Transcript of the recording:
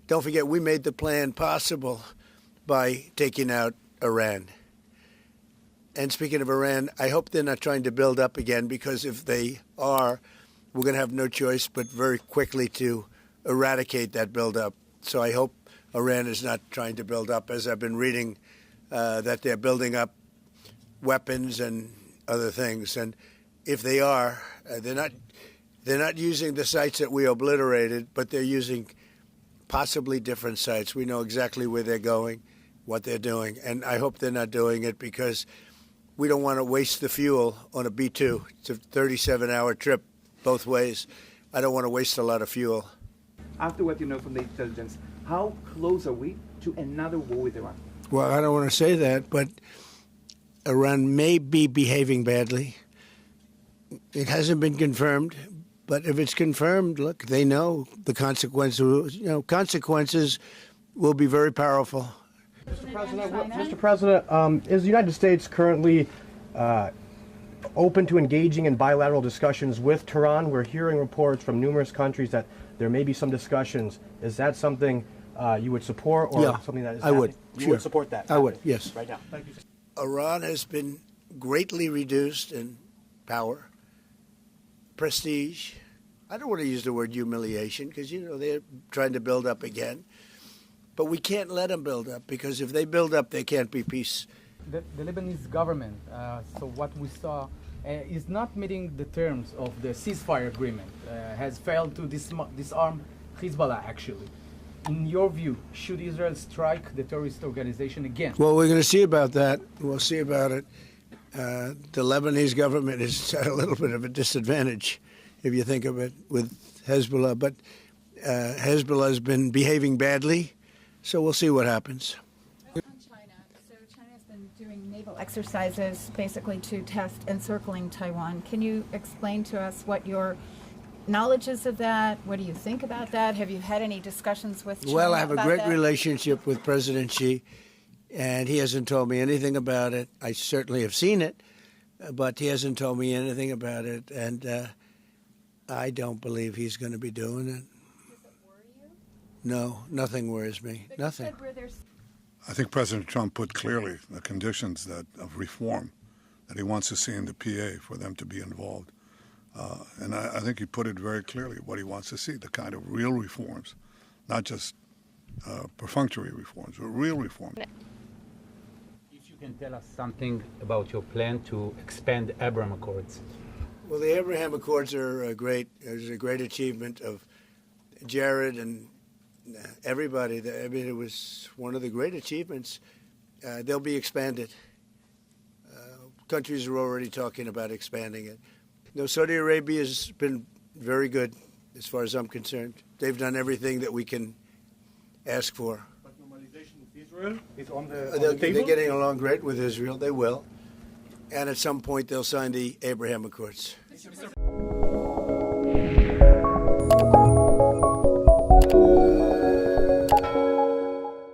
don't forget, we made the plan possible by taking out Iran. And speaking of Iran, I hope they're not trying to build up again, because if they are, we're going to have no choice but very quickly to eradicate that buildup. So I hope Iran is not trying to build up, as I've been reading that they're building up weapons and other things. And if they are, they're not using the sites that we obliterated, but they're using possibly different sites. We know exactly where they're going, what they're doing, and I hope they're not doing it, because we don't want to waste the fuel on a B-2. It's a 37-hour trip both ways. I don't want to waste a lot of fuel. After what you know from the intelligence, how close are we to another war with Iran? Well, I don't want to say that, but Iran may be behaving badly. It hasn't been confirmed, but if it's confirmed, look, they know the consequences. Consequences will be very powerful. Mr. President, is the United States currently open to engaging in bilateral discussions with Tehran? We're hearing reports from numerous countries that there may be some discussions. Is that something you would support, or something that is happening? I would. You would support that? I would, yes. Right now. Thank you. Iran has been greatly reduced in power, prestige. I don't want to use the word humiliation, because, they're trying to build up again. But we can't let them build up, because if they build up, there can't be peace. The Lebanese government, so what we saw, is not meeting the terms of the ceasefire agreement, has failed to disarm Hezbollah, actually. In your view, should Israel strike the terrorist organization again? Well, we're going to see about that. We'll see about it. The Lebanese government is at a little bit of a disadvantage, if you think of it, with Hezbollah. But Hezbollah has been behaving badly. So we'll see what happens. On China, so China has been doing naval exercises basically to test encircling Taiwan. Can you explain to us what your knowledge is of that? What do you think about that? Have you had any discussions with China? Well, I have a great that? relationship with President Xi, and he hasn't told me anything about it. I certainly have seen it, but he hasn't told me anything about it, and I don't believe he's going to be doing it. No, nothing worries me. Nothing. I think President Trump put clearly the conditions of reform that he wants to see in the PA for them to be involved. And I think he put it very clearly what he wants to see, the kind of real reforms, not just perfunctory reforms, but real reforms. If you can tell us something about your plan to expand Abraham Accords. Well, the Abraham Accords are great. There's a great achievement of Jared and everybody. I mean, it was one of the great achievements. They'll be expanded. Countries are already talking about expanding it. Saudi Arabia has been very good as far as I'm concerned. They've done everything that we can ask for. But normalization with Israel is on the table? They're getting along great with Israel. They will. And at some point, they'll sign the Abraham Accords. Thank you.